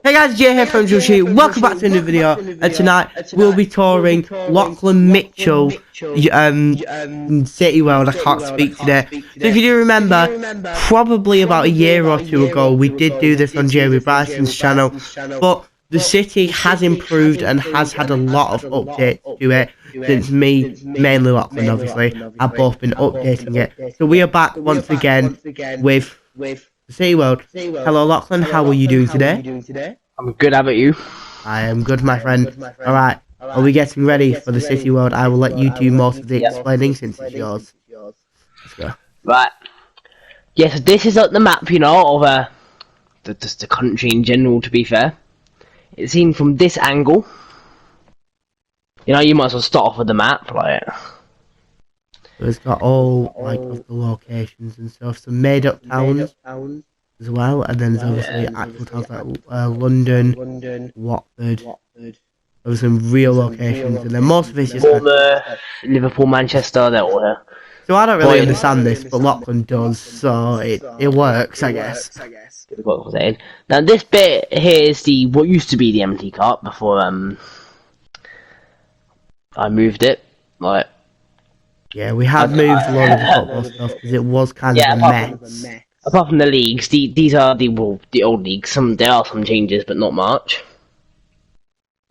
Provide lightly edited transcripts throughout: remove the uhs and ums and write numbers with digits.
Hey guys, Jay here from Joshi. Welcome back to a new video. And tonight we'll be touring Lachlan Mitchell City World. I can't speak today. So if you do remember, probably about a year or two ago, we did do this on Jamie Bryson's channel. But the city has improved and has had a lot of updates to it since me, mainly Lachlan obviously, have both been updating it. So we are back once again with the City World. Hello Lachlan, how are you doing today? I'm good, how about you? I am good, my friend. Alright, are we getting ready for the City World? I will let you do most of the explaining since it's yours. Let's go. Right. Yes, this is like the map, you know, of just the country in general, to be fair. It's seen from this angle. You know, you might as well start off with the map, like... So it's got all, like, of the locations and stuff. Some made-up towns as well, and then there's obviously actual towns like London, Watford. There's some real locations, and then most of it's just Liverpool, Manchester, they're all here. So I don't really understand this, but Lachlan does, so it works, I guess. Now this bit here is what used to be the MT Cup before I moved it. Like, yeah, we have moved a lot of the football stuff because it was kind of a mess. Apart from the leagues, these are the old leagues. There are some changes, but not much.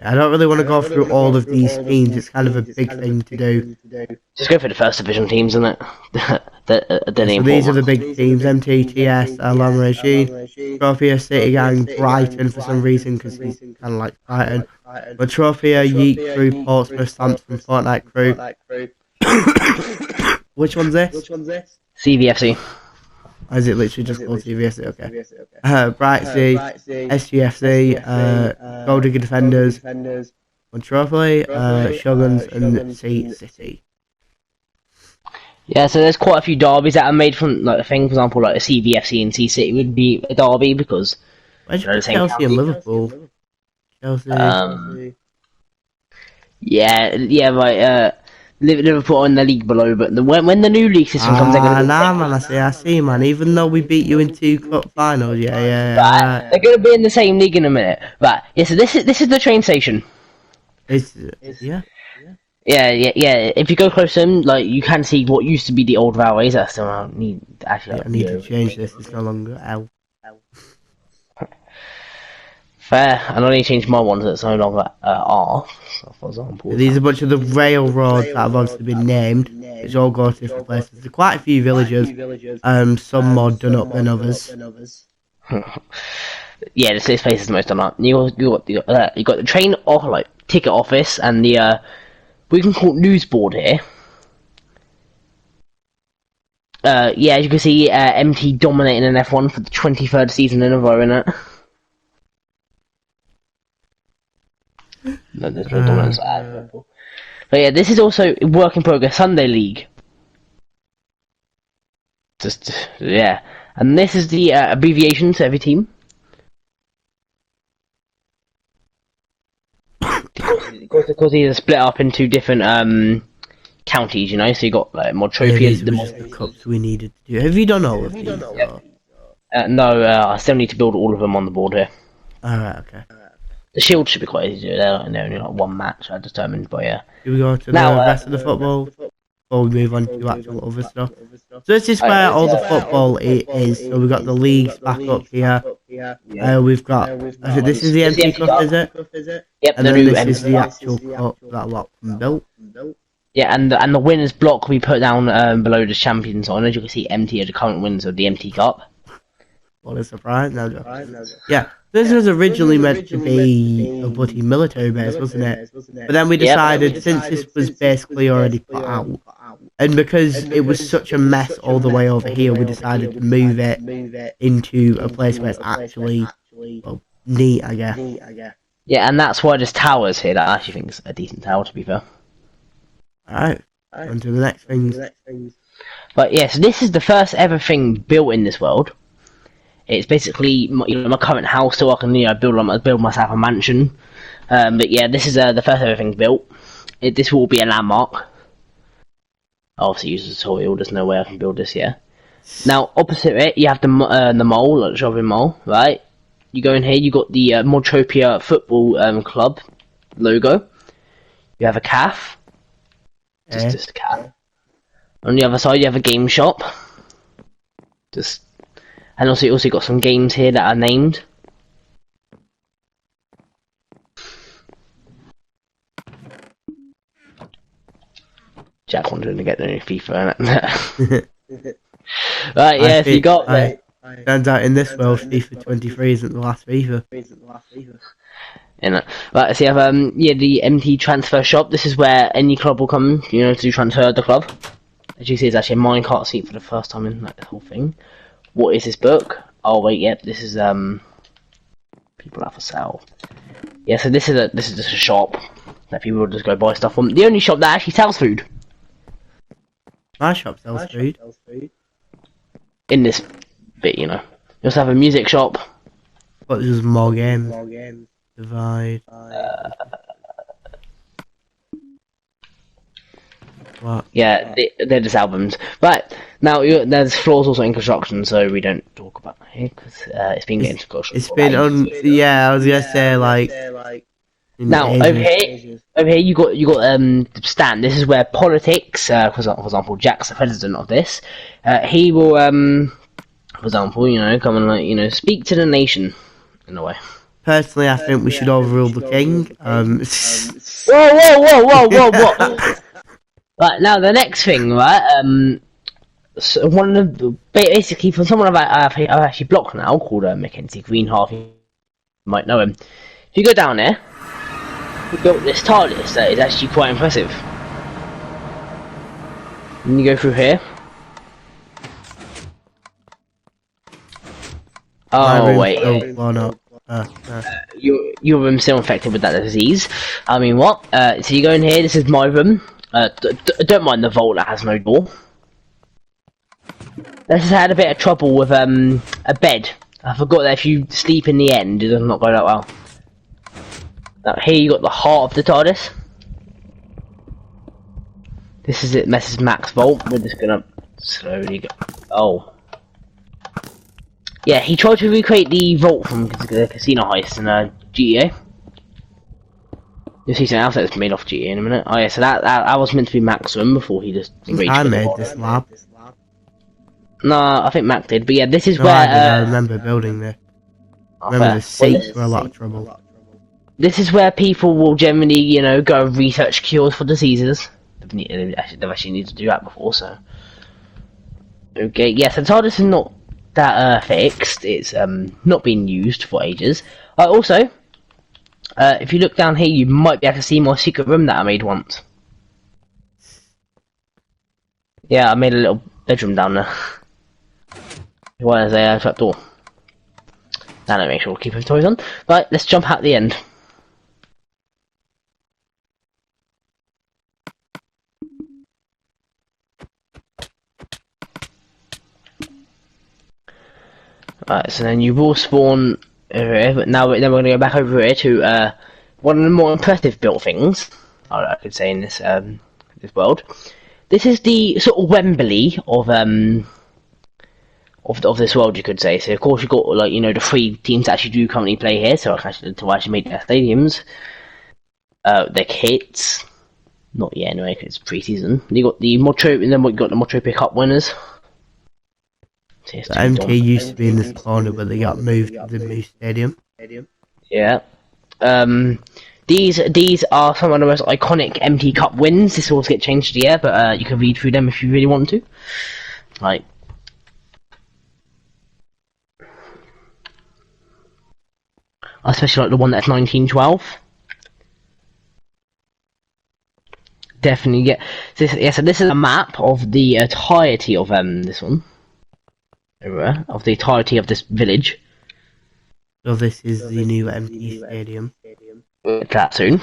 I don't really want to go through all of these teams. It's kind of a big thing to do. Just go for the first division teams, isn't it? So these are the big teams: MTTS, Long Regime, Trophia, City Gang, Brighton for some reason because he's kind of like Brighton. But Trophia, Yeet Crew, Portsmouth, Samson, Fortnite Crew. Which one's this? CVFC. Or is it literally just called CVFC? Okay. Brightsea, SGFC, Gold Digger Defenders, Trophy, Shoguns, and City. Yeah, so there's quite a few derbies that are made from like a thing. For example, like a CVFC and C City would be a derby because. Where's Chelsea and Liverpool? Chelsea. Yeah, right. Liverpool in the league below, but when the new league system comes, I see, man. Even though we beat you in 2 cup finals, yeah. They're gonna be in the same league in a minute, right? Yeah, so this is the train station. Yeah. If you go close to them, like you can see what used to be the old railways. I still need actually. I need to change this. It's no longer L. Fair. I only changed my one so it's no longer R. For example, these are a bunch of the railroads that have obviously been named, which all go to different places. There's quite a few villages, some more done up than others. Yeah, this place is the most done up. You got the train ticket office and the we can call it news board here. Yeah, as you can see, MT dominating in F1 for the 23rd season in a row, innit? No, there's no dominance at Liverpool. But yeah, this is also work in progress Sunday League. And this is the abbreviation to every team. Because these are split up into different counties, you know. So you got like more trophies. Yeah, the cups we needed to do. Have you done all of these? No, I still need to build all of them on the board here. Alright, okay. The shield should be quite easy to do. They're only like one match, I determined, but yeah. Here we go to the rest of the football before we move on to actual other stuff. So this is where all the football is. So we've got the leagues back up here. We've got. This is the MT Cup, is it? Yep. And then this is the actual cup that Lachlan built. Yeah, and the winners block we put down below the champions on. As you can see, MT are the current winners of the MT Cup. What a surprise! Yeah. This was originally meant to be a bloody military base, wasn't it? But then we decided, since this was basically already put out, and because it was such a mess all the way over here, we decided to move it into a place where it's actually, well, neat, I guess. Yeah, and that's why there's towers here that I actually think is a decent tower, to be fair. Alright, on to the next things. But yeah, so this is the first ever thing built in this world. It's basically my current house, so I can build myself a mansion. But yeah, this is the first ever thing built. This will be a landmark. I obviously use a tutorial. There's no way I can build this here. Now opposite it, you have the mole, like the shopping mall, right? you go in here, you got the Modtropia Football Club logo. You have a calf. Just a calf. On the other side, you have a game shop. And also, you also got some games here that are named. Jack wanted to get the new FIFA, innit? Right, yeah, so you got... Turns out in this world, FIFA 23 isn't the last FIFA. Right, so you have the MT transfer shop. This is where any club will come, to transfer the club. As you see, it's actually a minecart seat for the first time in the whole thing. What is this book? Oh wait, yep, this is people have for sale. Yeah, so this is just a shop that people will just go buy stuff from. The only shop that actually sells food. My shop sells food. In this bit, You also have a music shop. But there's more games. Divide. What? Yeah, they're just albums. Right, now there's floors also in construction, so we don't talk about that here, because it's been getting to construction. It's been on, yeah, I was gonna say, like... Now, over here you got the stand. This is where politics, for example, Jack's the president of this, he will, for example, come and, speak to the nation, in a way. Personally, I think we should overrule the king. Whoa! Right, now the next thing, right, so one of the, basically from someone I've actually blocked now, called Mackenzie Greenhalgh, you might know him. If you go down there, we built this TARDIS that is actually quite impressive. And you go through here. Oh wait, your room's still infected with that disease. I mean, what? So you go in here. This is my room. Don't mind the vault that has no door. This has had a bit of trouble with a bed. I forgot that if you sleep in the end, it does not go that well. Now here you got the heart of the TARDIS. This is it, Mrs. Max vault. We're just gonna slowly go. Oh. Yeah, he tried to recreate the vault from the casino heist in GTA. You'll see something else that's made off GTA in a minute. Oh yeah, so that was meant to be Mac's room before he just... I made this lab. No, I think Mac did, but yeah, this is where... I remember building this. I remember the seats were a lot of trouble. This is where people will generally, go and research cures for diseases. They've actually needed to do that before, so... Okay, yes, the TARDIS is not that fixed. It's not been used for ages. Also, if you look down here, you might be able to see my secret room that I made once. Yeah, I made a little bedroom down there. Why is there a trapdoor? Now let me make sure we'll keep his toys on. Right, let's jump out the end. Right, so then you will spawn over here, but now we're going to go back over here to one of the more impressive built things I could say in this this world. This is the sort of Wembley of this world, you could say. So of course you've got the 3 teams that actually do currently play here, so to actually make their stadiums, their kits. Not yet anyway, because it's pre-season. You got the Modtropia, and then you got the Modtropia Cup winners. The MT used to be in this corner, but they got moved to the new stadium. Yeah. These are some of the most iconic MT Cup wins. This will also get changed to but you can read through them if you really want to. Like, I especially like the one that's 1912. Definitely get this. Yeah, so this is a map of the entirety of this one. Of the entirety of this village. So this is the new MT stadium. That soon.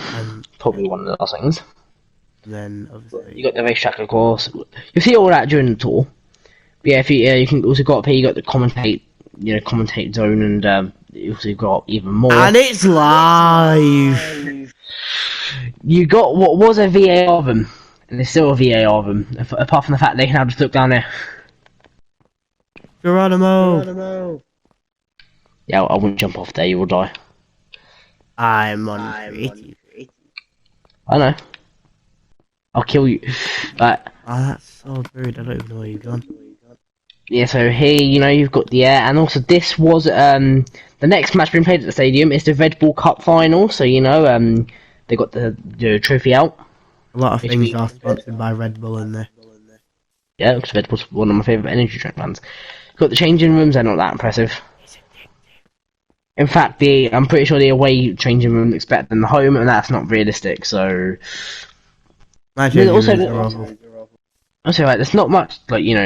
Probably one of the last things. Then obviously you got the racetrack, of course. You see all that during the tour. But yeah, if you can also go up here. You got the commentate zone, and you also got even more. And it's live. You got what was a VAR of them, and there's still a VAR of them. Apart from the fact they can now just look down there. Geronimo. Yeah, I wouldn't jump off there. You will die. I'm on creative. I know. I'll kill you. But Oh, that's so rude. I don't even know where you've gone. yeah, so here, you've got the air, and also this was the next match being played at the stadium is the Red Bull Cup final. So they got the trophy out. A lot of Which things are sponsored by Red Bull in there. Yeah, because Red Bull's one of my favourite energy drink brands. Got the changing rooms; they're not that impressive. In fact, I'm pretty sure the away changing room is better than the home, and that's not realistic. So My changing rooms are awful. Also, right, there's not much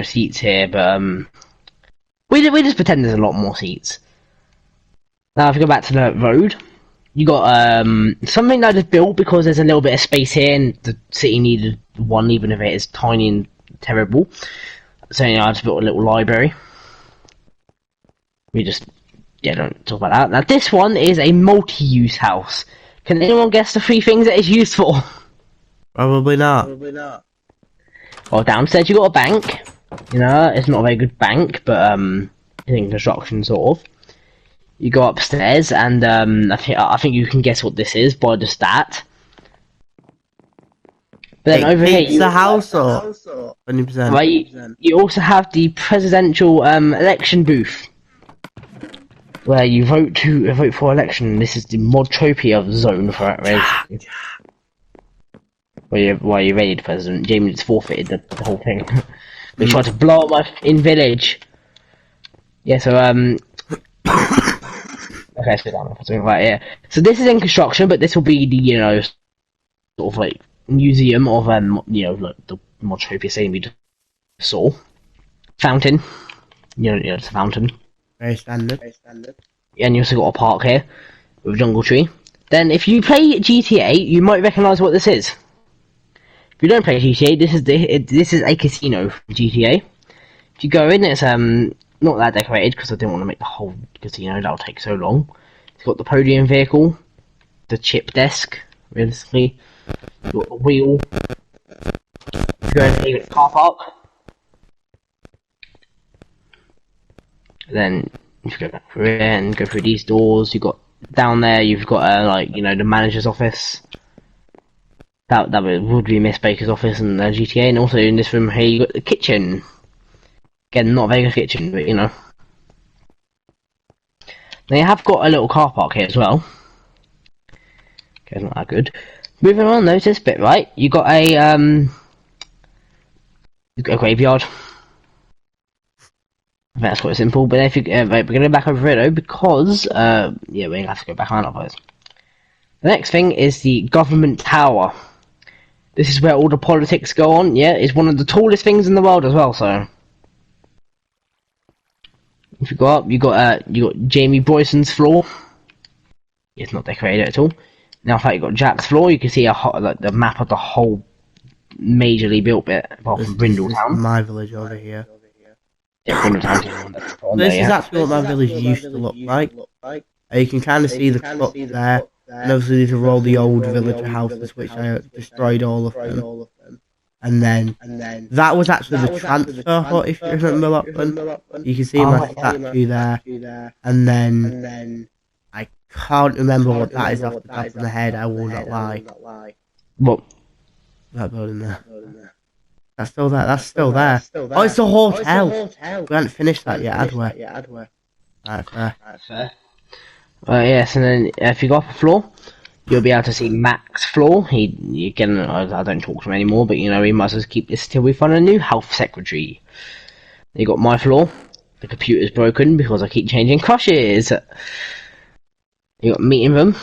seats here, but we just pretend there's a lot more seats. Now, if we go back to the road, you got something that is built because there's a little bit of space here, and the city needed one, even if it is tiny and terrible. So I just built a little library. We just don't talk about that. Now, this one is a multi-use house. Can anyone guess the 3 things that it's used for? Probably not. Well, downstairs you got a bank. It's not a very good bank, but in construction sort of. You go upstairs, and I think you can guess what this is by the stat. But then over here, it's a house or 20%. Right, you also have the presidential election booth, where you vote for election. This is the Modtropia zone for it. Where you raided president. Jamie just forfeited the whole thing. They tried to blow up my village. Yeah, so okay, let's go down. Right, yeah. So this is in construction, but this will be the sort of like museum of like the Modtropia scene we just saw. Fountain. It's a fountain. Very standard. And you also got a park here with a jungle tree. Then, if you play GTA, you might recognise what this is. If you don't play GTA, this is a casino from GTA. If you go in, it's not that decorated because I didn't want to make the whole casino. That'll take so long. It's got the podium vehicle, the chip desk, realistically. You've got the wheel. If you go in here, you've got the car park. Then if you go back through here and go through these doors, you've got down there. You've got the manager's office. That would be Miss Baker's office and GTA, and also in this room here you got the kitchen. Again, not a very good kitchen, but They have got a little car park here as well. Okay, it's not that good. Moving on, though, to this bit, right? You got a graveyard. That's quite simple, but if you right, we're going to go back over it though, because we're going to have to go back on otherwise. The next thing is the government tower. This is where all the politics go on. Yeah, it's one of the tallest things in the world as well. So if you go up, you got Jamie Boyson's floor. It's not decorated at all. Now, in fact, you got Jack's floor. You can see the map of the whole majorly built bit, apart from Brindletown. My village over here. Yeah, This is actually what my village used to look like. You can kind of see the truck there. And obviously these are all the old villager houses which I destroyed all of them. And then that was actually the transfer hut, if you remember, Lachlan. You can see my statue there. And then I can't remember what that is off the top of my head, I will not lie. What? That building there. That's still there. That's still there. Oh, it's a hotel. We haven't finished that yet, had we? Right, fair. Yes, and then if you go off the floor, you'll be able to see Mac's floor. Again, I don't talk to him anymore, but we might as well keep this till we find a new health secretary. You got my floor. The computer's broken because I keep changing crushes. You got meeting room.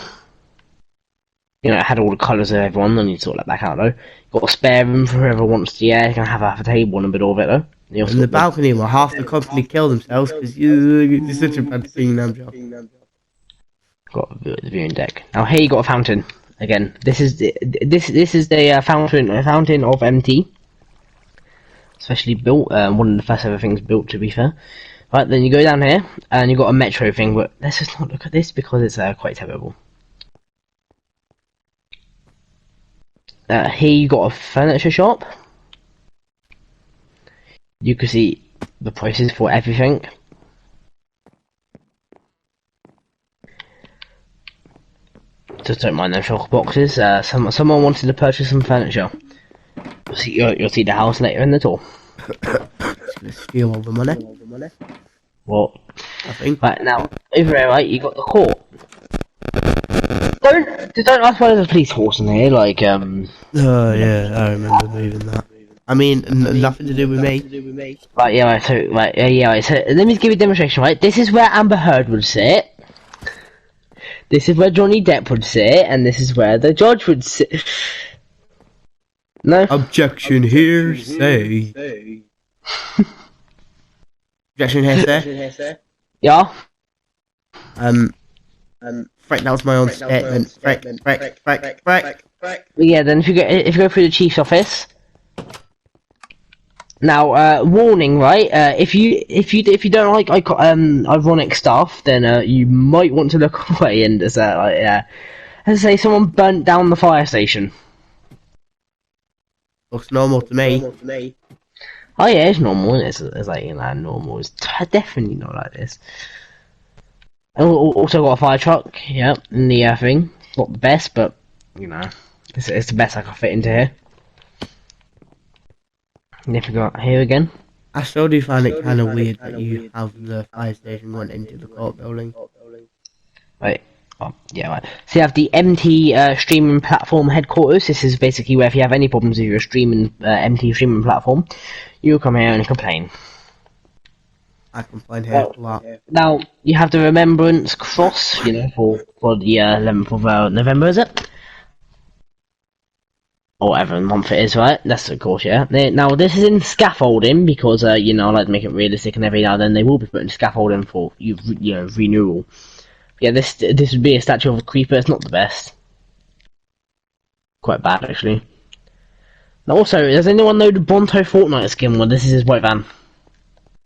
It had all the colours of everyone, and you sort that back out though. Got a spare room for whoever wants to, you can have a table in the middle of it though. In the balcony where half the company killed themselves because it's such a bad thing, job. Got the viewing deck. Now here you got a fountain. Again, this is the fountain of MT. Especially built, one of the first ever things built, to be fair. Right, then you go down here, and you got a metro thing, but let's just not look at this because it's quite terrible. Here you got a furniture shop. You can see the prices for everything. Just don't mind them shulker boxes. Someone wanted to purchase some furniture. You'll see the house later in the tour. Just gonna steal all the money. What? I think. Right, now, over here, right, you got the court. Don't ask why there's a police force in here, like, Oh, yeah, I remember moving that. I mean, nothing to do with me. Right, yeah, right, so, right, so, let me give you a demonstration, right? This is where Amber Heard would sit. This is where Johnny Depp would sit, and this is where the judge would sit. No? Objection here, say. Objection here, sir. Yeah? Frank, that was my own statement. Frank. Yeah, then if you go through the chief's office. Now, warning, right? If you don't like ironic stuff, then you might want to look away. And as as I say, someone burnt down the fire station. Looks normal to me. Oh yeah, it's normal. It's like, you know, normal. It's definitely not like this. Also got a fire truck. Yeah, in the thing. Not the best, but you know, it's the best I can fit into here. And if we go here again. I still do find it kind of weird that you have the fire station going into the court building. Right. Oh, yeah, right. So you have the MT streaming platform headquarters. This is basically where if you have any problems with your streaming MT streaming platform, you come here and complain. I complain here a lot. Now you have the Remembrance Cross, you know, for the 11th of November, is it? Or whatever month it is, right? That's of course, yeah. Now this is in scaffolding because you know, I like to make it realistic, and every now and then they will be putting scaffolding for you know, renewal. Yeah, this would be a statue of a creeper. It's not the best. Quite bad, actually. Now, also, does anyone know the Bonto Fortnite skin? Well, this is his white van.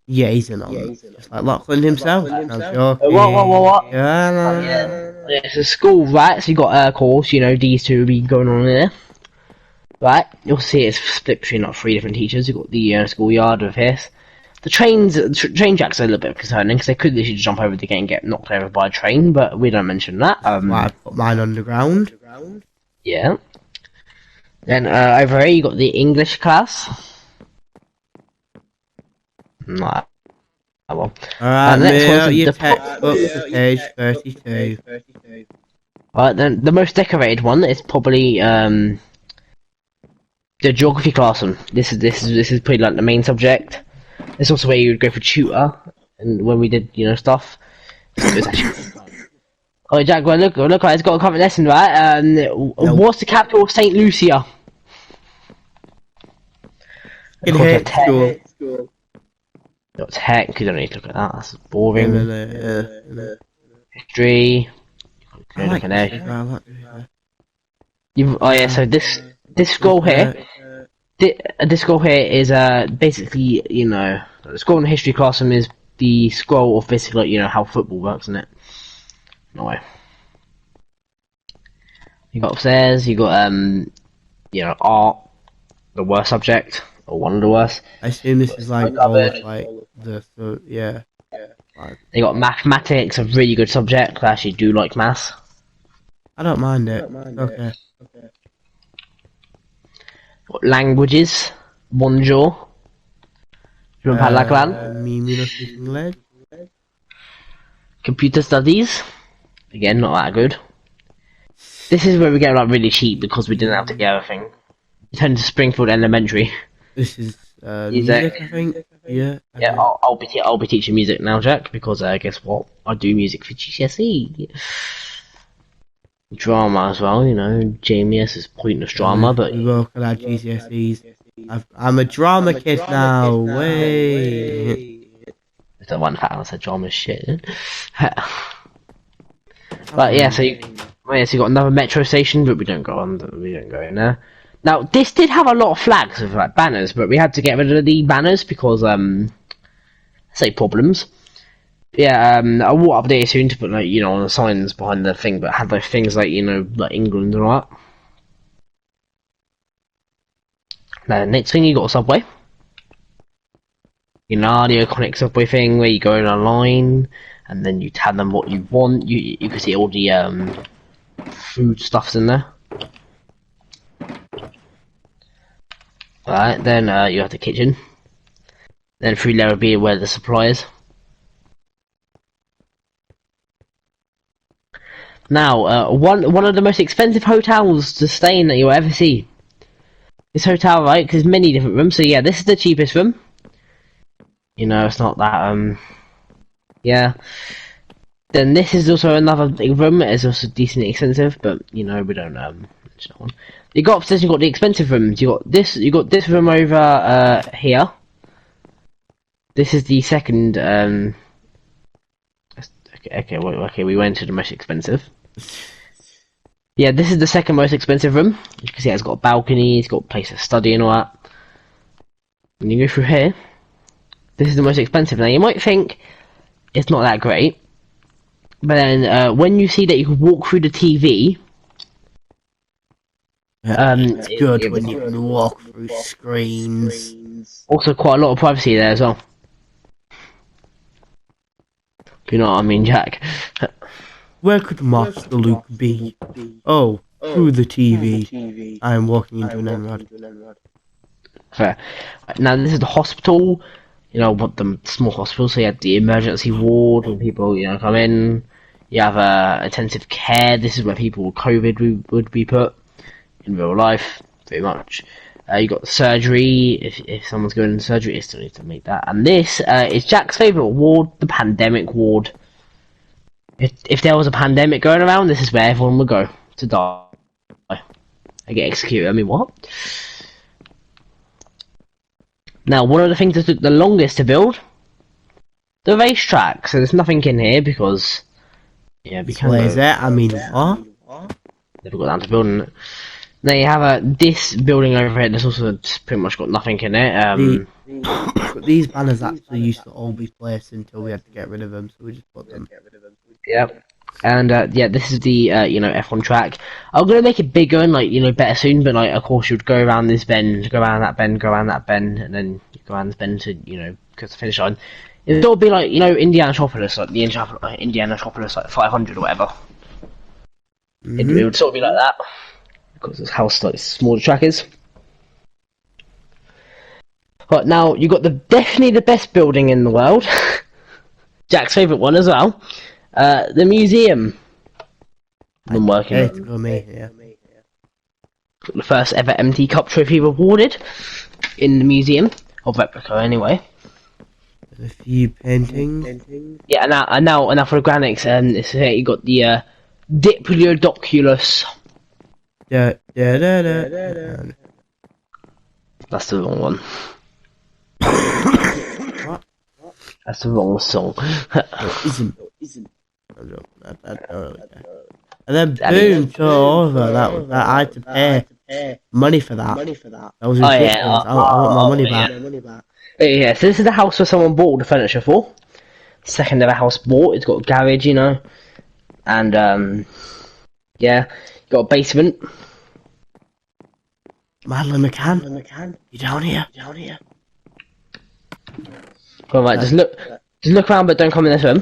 Yeah, he's an on. Just like Lachlan himself. I'm sure. What? Yeah. It's a school, right? So you got a course. You know, these two will be going on there. Right? You'll see it's split between like 3 different teachers. You've got the schoolyard of his. The train jacks are a little bit concerning because they could literally jump over the gate and get knocked over by a train, but we don't mention that. I put mine underground. Yeah. Then over here you got the English class. Nah. Oh well. Alright, Neil, your textbook to page 32. Alright, then the most decorated one is probably the geography classroom. This is pretty like the main subject. It's also where you would go for tutor, and when we did, you know, stuff. So it was actually... Oh, Jack, well, look, it's got a current lesson, right? What's the capital of St. Lucia? In hate school. Not tech, you don't need to look at that, that's boring. History. I like history. Oh yeah, so this scroll here... This scroll here is basically, you know, the scroll in the history classroom is the scroll of basically, like, you know, how football works, isn't it? No way. You got upstairs, you got you know, art, the worst subject, or one of the worst. I assume this is like all of like yeah. They got mathematics, a really good subject. I actually do like maths. I don't mind it. Okay. Got languages, bonjour. You remember Lachlan? Me not speaking English. Computer studies. Again, not that good. This is where we get like really cheap because we didn't have to get everything. We turned to Springfield Elementary. This is music, I think. Yeah. Yeah, I'll be teaching music now, Jack, because guess what? I do music for GCSE. Drama as well, you know. JMS is pointless drama, but we both got our GCSEs. I'm a drama kid now. Way. It's the one fact I said drama shit. But yeah, so you got another metro station, but we don't go in there. Now this did have a lot of flags with like banners, but we had to get rid of the banners because say problems. Yeah, I will update it soon to put like, you know, on the signs behind the thing, but had like things like, you know, like England and all that. Now next thing you got a subway. You know, the iconic subway thing where you go in a line and then you tell them what you want. You can see all the food stuffs in there. Alright, then you have the kitchen. Then through there would be where the supply is. Now, one of the most expensive hotels to stay in that you'll ever see. This hotel, right? Because many different rooms. So yeah, this is the cheapest room. You know, it's not that yeah. Then this is also another big room. It is also decently expensive, but you know we don't mention that one. You got the expensive rooms. You got this room over here. This is the second. Okay, we went to the most expensive. Yeah, this is the second most expensive room. You can see it's got a balcony, it's got a place to study and all that. And you go through here. This is the most expensive. Now you might think it's not that great, but then when you see that you can walk through the TV, it's good when you can walk through screens. Also, quite a lot of privacy there as well. You know what I mean, Jack? Where could Master Luke be? Oh, through the TV. I am walking into an end-rod. Fair. Now this is the hospital. You know what, the small hospital. So you have the emergency ward when people come in. You have intensive care. This is where people with COVID would be put in real life, pretty much. You got the surgery. If someone's going into surgery, you still need to make that. And this is Jack's favourite ward, the pandemic ward. If there was a pandemic going around, this is where everyone would go to die. I get executed. I mean, what? Now, one of the things that took the longest to build, the racetrack. So there's nothing in here because Where's that? I mean, what? Never got down to building it. Now you have this building over here. There's also pretty much got nothing in it. These banners actually used to all be placed until we had to get rid of them, so we just put them. Yep. And yeah, this is the F1 track. I'm gonna make it bigger and better soon. But of course, you'd go around this bend, go around that bend, go around that bend, and then you go around this bend to get to the finish line. It would be like Indianapolis, like the Indianapolis, like 500 or whatever. It would sort of be like that because it's how small the track is. Right, now you got definitely the best building in the world. Jack's favourite one as well. The museum. I'm working on. The first ever MT Cup trophy awarded in the museum of replica, anyway. There's a few paintings. Yeah, and now for the granics, it's here you got the Diplodocus. That's the wrong one. What? That's the wrong song. Isn't. And then boom, so over that I had to pay money for that. That was ridiculous. I want my money back. Yeah, so this is the house where someone bought all the furniture for. Second ever house bought. It's got a garage, and yeah, got a basement. Madeline McCann, you down here? Come on, right, just look around, but don't come in this room.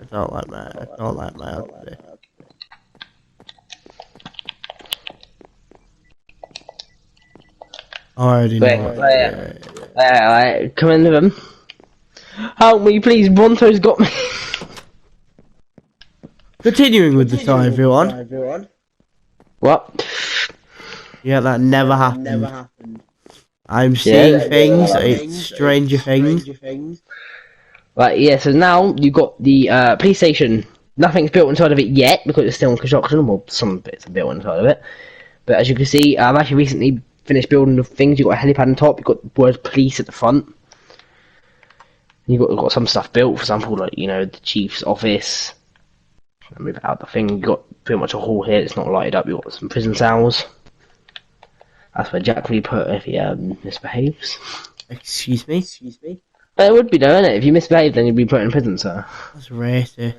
I don't like my outfit. I already know. Wait, come in the room. Help me, please. Bronto's got me. Continuing with the story, everyone. What? Yeah, that never happened. I'm seeing things. It's Stranger Things. Right, yeah, so now you've got the police station. Nothing's built inside of it yet because it's still in construction. Well, some bits are built inside of it. But as you can see, I've actually recently finished building the things. You've got a helipad on top. You've got the word police at the front. You've got some stuff built, for example, like, the chief's office. I'll move out the thing. You've got pretty much a hall here. It's not lighted up. You've got some prison cells. That's where Jack will be put if he misbehaves. Excuse me? It would be though, isn't it? If you misbehave, then you'd be put in prison, sir. That's racist.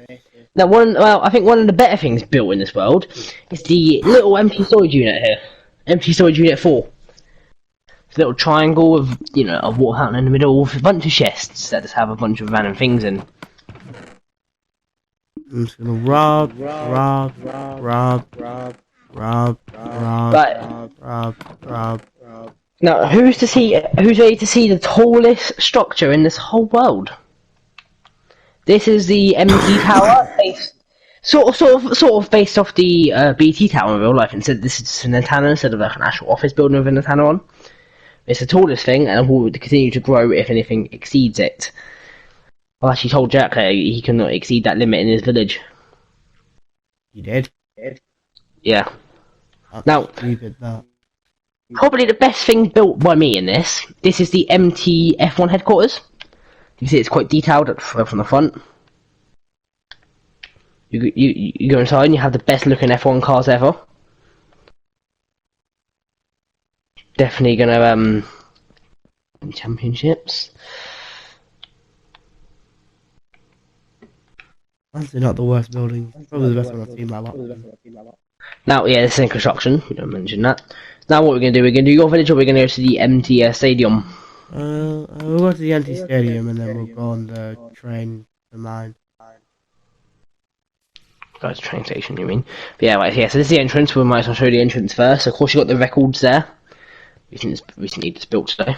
Now, I think one of the better things built in this world is the little empty storage unit here. Empty storage unit 4. It's a little triangle with, a water fountain in the middle with a bunch of chests that just have a bunch of random things in. I'm just gonna rob, rob, rob, rob, rob, Right. rob, rob. Now, who's ready to see the tallest structure in this whole world? This is the MT Tower, based, sort of based off the BT Tower in real life. Instead, this is an antenna instead of like an actual office building with an antenna on. It's the tallest thing, and will continue to grow if anything exceeds it. I actually told Jack that he cannot exceed that limit in his village. You did? Yeah. That's Now, stupid, that. probably the best thing built by me in this. This is the MT F1 headquarters. You see, it's quite detailed from the front. You go inside and you have the best looking F1 cars ever. Definitely gonna championships. Honestly, not the worst building. Probably the best one I've seen in my life. Now, yeah, this is in construction. We don't mention that. Now, what we're gonna do? We're gonna do your village, or we're gonna go to the MTS Stadium. We'll go to the empty stadium and then we'll go on the train to mine. Go to the train station, you mean? But yeah, right, yeah. So this is the entrance. We might as well show the entrance first. Of course, you got the records there. Recently just built today.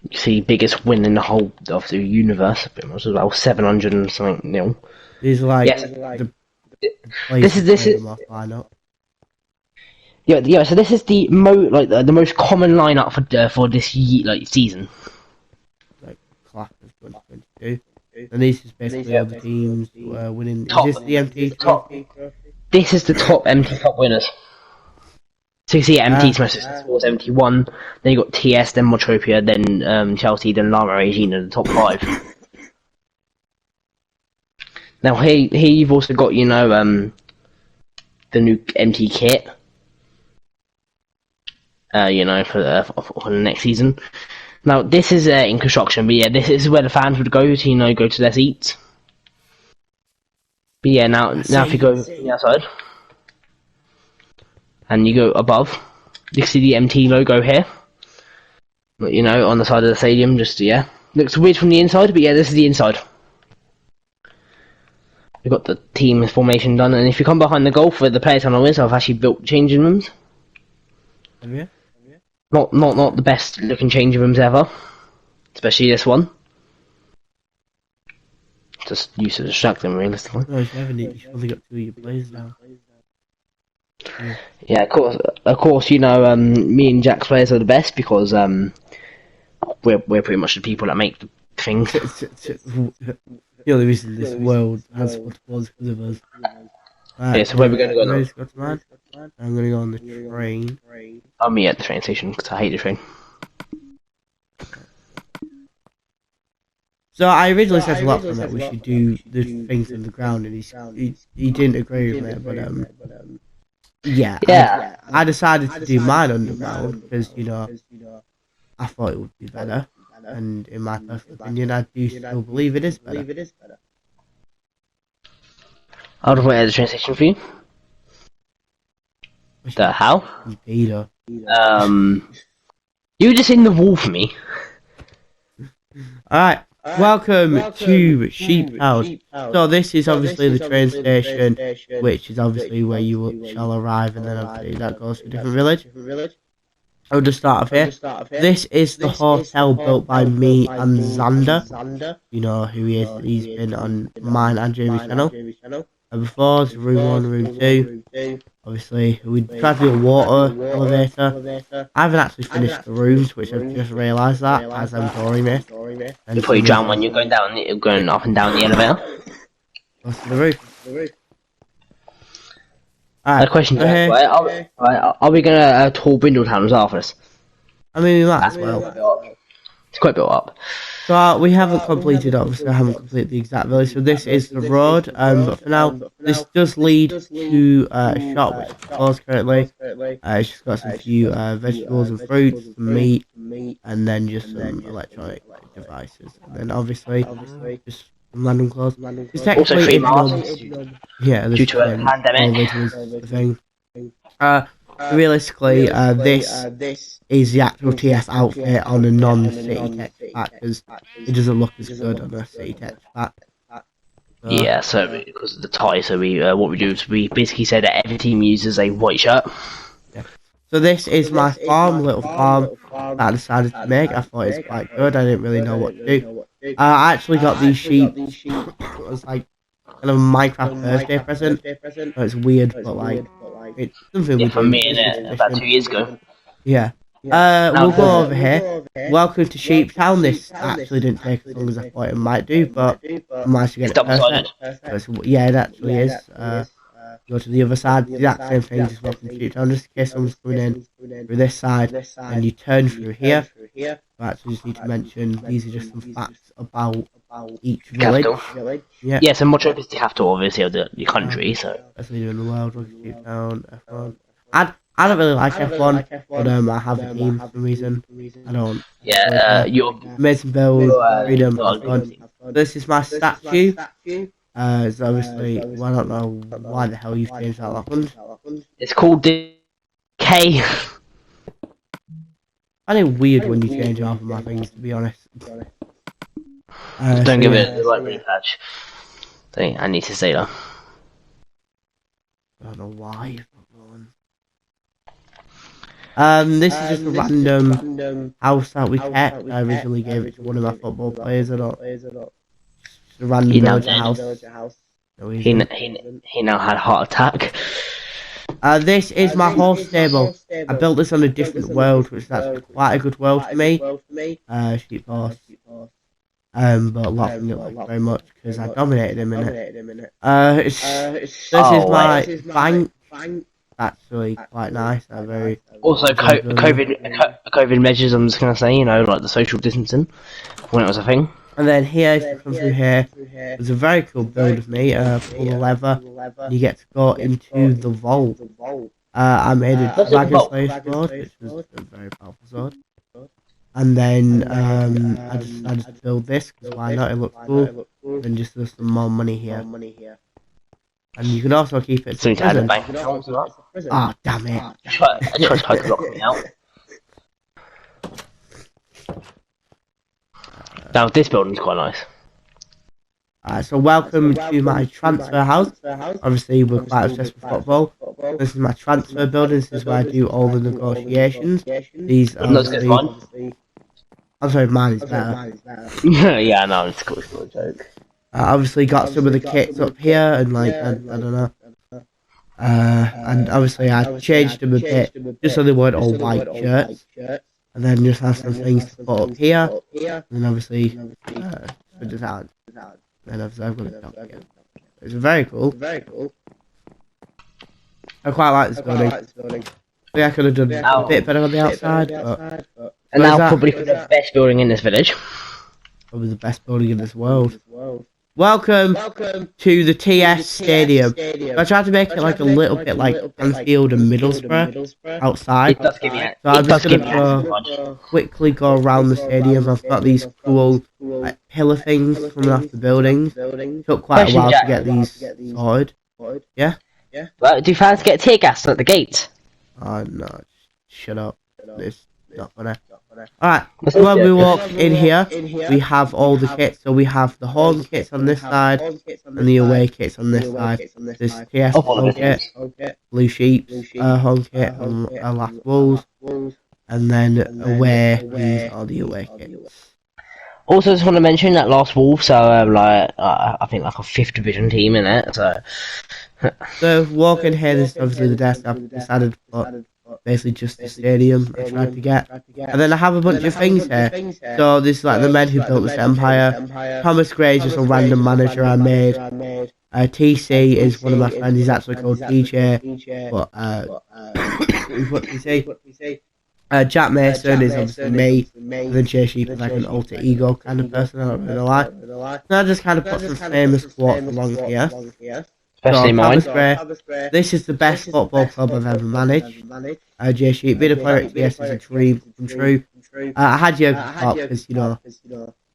You see, biggest win in the whole of the universe. It was about 700 and something nil. These are like Yes. the This is lineup. Yeah. So this is the the most common lineup for this season. Like class of 2022. And this is basically all the teams winning. Top. Is this the MT Top. This is the top MT Cup winners. So you see MT's most successful was MT1, then you got TS, then Motropia, then Chelsea, then Lama Regina, the top 5. Now here you've also got, the new MT kit. For the next season. Now this is in construction, but yeah, this is where the fans would go to, go to their seats. But yeah, now if you go from the outside and you go above, you can see the MT logo here. But, on the side of the stadium, looks weird from the inside, but yeah, this is the inside. We've got the team formation done, and if you come behind the goal for the player tunnel is, I've actually built changing rooms. Have you? Not the best looking changing rooms ever, especially this one. Just used to distract them realistically. No, you haven't. You've only got 2 of your players now. Yeah, of course. Me and Jack's players are the best because we're pretty much the people that make the things. The only reason this world has football is because of us. Right, yeah, so where are we going to go now? Go to mine. I'm going to go on the train. I'm me at the train station because I hate the train. So I originally said to Lachlan that we should do the things on the ground, and he didn't agree with me. But I decided to do mine underground because I thought it would be better, and in my personal opinion, I do still believe it is better. I'll just wait at the train station for you. How? Peter. You were just in the wall for me. Alright, welcome to Sheep House. So this is obviously the train station, which is obviously where you shall arrive, and then obviously that goes to a different village. I'll just start off here. This is the hotel built by me and Xander. You know who he is. He's been on mine and Jamie's channel. And before, it's room 1, room 2. Obviously, we tried to do a water elevator. I haven't actually finished the rooms, which I've just realised that as I'm drawing this. And before you drown when you're going up and down the elevator. What's the roof? A question, are we going to tour Brindletown as well for this? I mean, we might as well. It's quite built up. So we haven't completed, obviously I haven't completed the exact village, so this is the road, but for now, this does lead to a shop which is closed currently. It's just got some few vegetables and fruits, some meat, and then just some electronic devices. And then obviously, just some random clothes. It's Also technically free masks yeah, due to a pandemic. the thing. realistically, this is the actual TS outfit on a non-City texture pack because it doesn't look as good on a City texture pack. Yeah, so because of the tie, so we what we do is we basically say that every team uses a white shirt. Yeah. So this is my little farm that I decided to make. I thought it's quite good. I didn't really know what to do. I actually got these sheep. It was like kind of a Minecraft birthday present. So it's weird, but like it's something we For do. me, about 2 years ago. Yeah. We'll go over here. Welcome to Sheep Town. This actually didn't take as long as I thought it might do, but I managed to get it perfect. Yeah, it actually is. Go to the other side, the exact same thing, just welcome to Sheep Town, just in case someone's coming in through this side, and you turn through here. I actually just need to mention, these are just some facts about each village. Yeah, so much of it's the capital, obviously, of the country, so. Best leader in the world, Sheep Town, F1. I don't really like F1, but I have a team for some reason. I don't. Yeah, you're amazing build, freedom, have fun. This is my statue. It's obviously, well, I don't know why the hell you've changed that, Lachlan. It's called the K. I think weird when you change half of my things, to be honest. Don't give it the right really patch. I need to say that. I don't know why. This is just a random house that we kept. I originally gave it to one of my football players. I don't. Just a random villager house. No, he now had a heart attack. This is my horse stable. I built this on a different world, which is actually quite a good world for me. Sheep horse. But Lachlan didn't like very much because I dominated him in it. This is my bank. Actually quite nice. Also COVID measures. I'm just gonna say, you know, like the social distancing when it was a thing. And then here, if you come through here, there's a very cool build of me. Pull the lever, and you get to go into the vault. I made a dragon slayer sword, which was a very powerful sword. And then I decided to build this because why not? It looks cool. And just there's some more money here. And you can also keep it to add a bank account as well. Ah, damn it. I tried to lock me out. Now, this building's quite nice. So welcome to my transfer house. Obviously, we're quite obsessed with football. This is my transfer building. This is where I do all the negotiations. These are obviously... I'm sorry, mine is better. Yeah, no, it's cool. It's a joke. Obviously got some of the kits up here, and like, I don't know. And obviously I changed them a bit, just so they weren't all white shirts. And then just have some things to put up here. And then obviously, for design. And obviously I've got it up again. It's very cool. I quite like this building. I think I could have done a bit better on the outside, but... And now probably for the best building in this village. Probably the best building in this world. Welcome to the TS Stadium. I tried to make it like a little bit like Anfield and Middlesbrough outside. So I'm just gonna quickly go around the stadium. I've got these cool like pillar things coming off the buildings. Took quite a while to get these sorted. Yeah? Well, do fans get tear gas at the gate? Oh no, shut up. It's not funny. Alright, so when we walk in here, we have all the kits. So we have the home kits on this side, and the away kits on this side. This TS home kit, Blue Sheep's home kit, and Last Wolves, and then away, these are the away kits. Also, just want to mention that Last Wolves, so like I think like a 5th division team in it. So walking here, this is obviously the desk. I've decided to put basically just the stadium I tried to get. And then I have a bunch of things here. So this is like the men who built this empire. Thomas Gray is just a random manager I made. TC is one of my friends. He's actually called TJ. But what TC? Jack Mason is obviously me. And then Jay Sheep is like an alter ego kind of person. I don't really lie. So I just kind of put some famous quotes along here. Especially mine. This is the best football club I've ever managed. Jay Sheep, being a player at TS is a dream come true. I had Jurgen Klopp because, you know,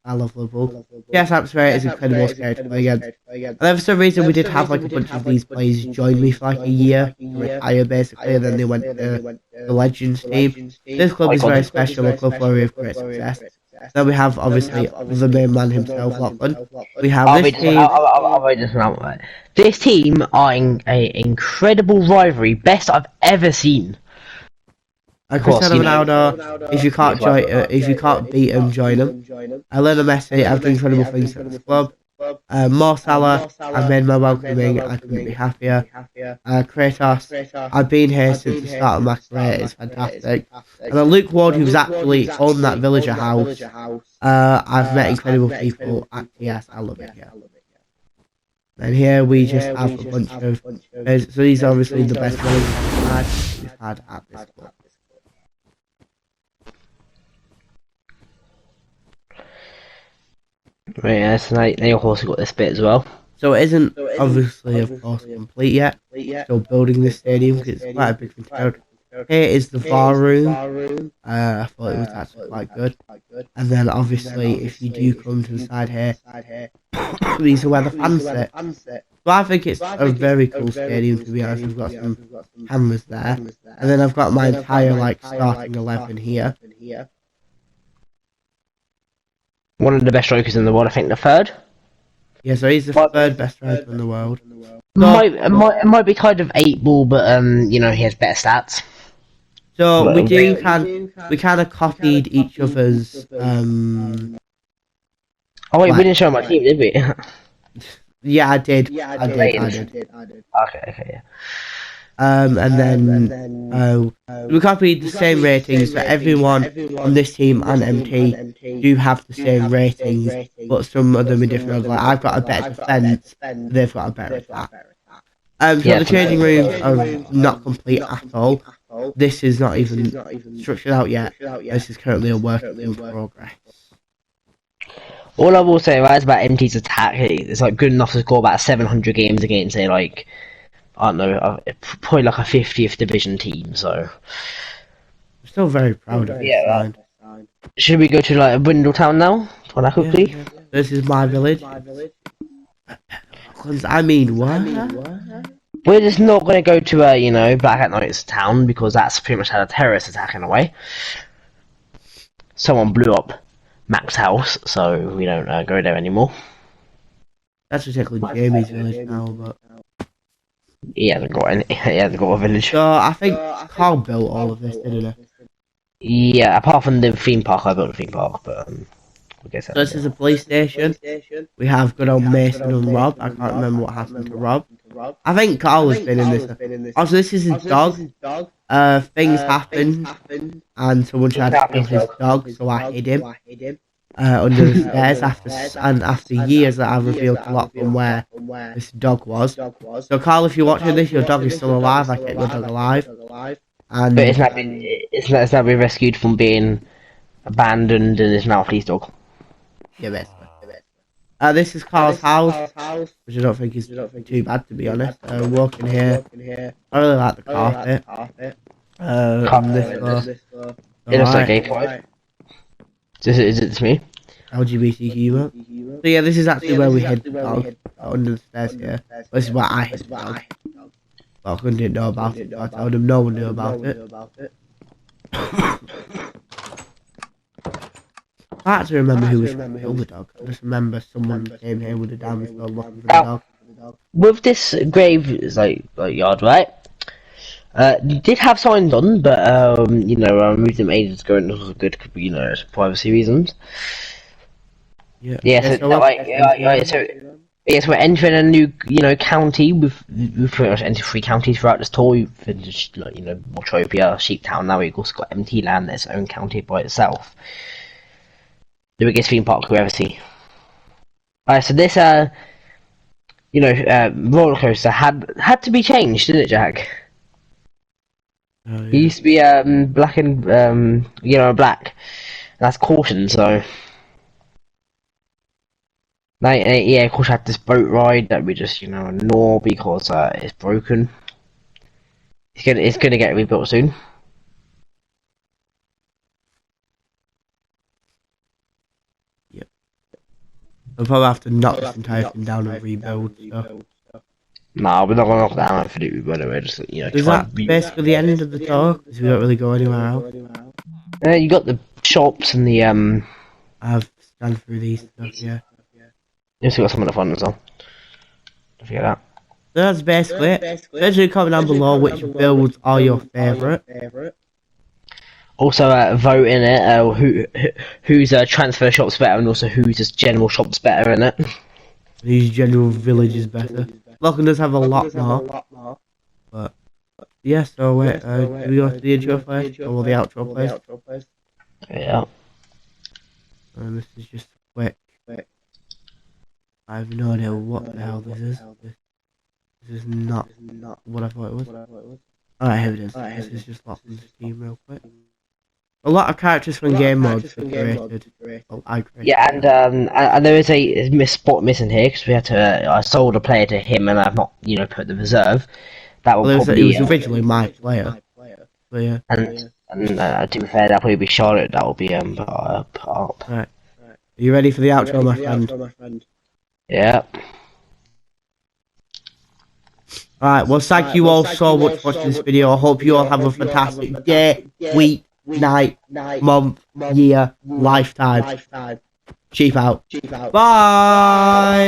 I love Liverpool. Yes, atmosphere is incredible, scary to play against. And then for some reason we did have like a bunch of these players join me for like a year to retire basically, and then they went to the Legends team. This club is very special, a club where we have great success. Then we have obviously the main man himself, Lachlan. We have this team. I'll read this one out. Right. This team are in a incredible rivalry, best I've ever seen. Cristiano Ronaldo, if you can't beat him, join him. Lionel Messi, I've done incredible things at this club. Mo Salah, I've made my welcoming, I couldn't be happier. Kratos, I've been here since the start of my career, it's fantastic. And then Luke Ward, who's actually owned that villager house, I've met incredible people at TS, I love it here. And here we just have a bunch of, so these are obviously the best players we've had at this club. Right, yeah, so now you've also got this bit as well. So it isn't obviously, of course, complete yet. Still building this stadium because it's quite a big thing to build. Here is the VAR room. I thought it was actually quite good. And then obviously, if you do come to the side here, these are where the fans sit. So I think it's a very cool stadium, to be honest. We've got some cameras there. And then I've got my entire like starting 11 here. One of the best strikers in the world, I think the third. Yeah, so he's the third best striker in the world. It might be kind of 8-ball, but you know, he has better stats. So we kind of copied each other's Oh wait, we didn't show my team, did we? Yeah, I did. I did. Okay, yeah. And then we copied the same ratings, so everyone on this team and MT do have the same ratings, but some of them are different. Like I've got a better defense, they've got a better attack. So the changing rooms are not complete at all. This is not even structured out yet. This is currently a work in progress. All I will say right, about MT's attack, it's like good enough to score about 700 games against say like, I don't know, probably like a 50th division team. So I'm still very proud of this sign. Should we go to like Brindletown now? Quickly. Yeah. This is my village. I mean, what? We're just not going to go to you know, Black at Night's town because that's pretty much had a terrorist attack in a way. Someone blew up Mac's house, so we don't go there anymore. That's technically Jamie's village now, but he hasn't got a village. So I think Carl built all of this, didn't he? Yeah, apart from the theme park, I built a theme park, but I guess so this is a police station. We have good old Mason and Rob. I can't remember what happened to Rob. I think Carl has been in this. Also, this is his dog. Things happened, and someone tried to kill his dog, so I hid him under the stairs after years that I've revealed a lot from where this dog was. So Carl, if you're watching this, your dog is still alive. I kept your dog alive. And but it's now been rescued from being abandoned and is now a police dog. Yeah, basically. This is Carl's house, which I don't think is too bad, to be honest. Walking here, I really like the carpet. This floor. It looks like A5. Is it me? LGBTQ vote. So yeah, this is actually where we hid the dog, under the stairs here. This is where I hid the dog. Lachlan didn't know about it, but I told him no one knew about it. I actually remember who was trying to kill the dog. I just remember someone came here with a damage dog looking for the dog. With this grave like yard, right? You did have signs on, but you know, I moved them ages ago and it was good, you know, privacy reasons. Yeah. So we're entering a new, you know, county. We've pretty much entered 3 counties throughout this tour. We've finished, like, you know, Watropia, Sheeptown. Now we've also got MT Land, its own county by itself. The biggest theme park we've ever seen. Alright, so this you know, roller coaster had to be changed, didn't it, Jack? Oh, yeah. It used to be black and yellow and black. And that's caution, so. Yeah, of course, I had this boat ride that we just, you know, ignore because it's broken. It's gonna get rebuilt soon. Yep. We'll probably have to knock this entire thing down and rebuild stuff. Nah, we're not gonna knock down Infinity by the way. Just Is try that and basically the end of the tour? Because we don't really go anywhere else. You got the shops and the I've scanned through these stuff, yeah. You also got some of the fun as well. Don't forget that. So that's basically it. Please comment down below which builds are your favourite. Also, vote in it. Whose transfer shop's better, and also whose just general shop's better in it. Whose general village is better. Lachlan does have a lot more. But yeah, so wait, do we go to the intro first or the outro first? Yeah. This is just quick. I have no idea what the hell this is. This is not what I thought it was. Alright, here it is. This is just Lachlan's team real quick. A lot of characters from game modes are created. Well, I created. Yeah, and there is a spot missing here because we had to. I sold a player to him, and I've not, put the reserve. That will probably. It was originally my player. But yeah. And to be fair, that'll probably be Charlotte. That will be put up. Right. Are you ready for the outro, my friend? Yeah. Alright, well thank you all so much for watching this video. I hope you all have a fantastic day, week, night, month, year, lifetime. Chief out. Bye!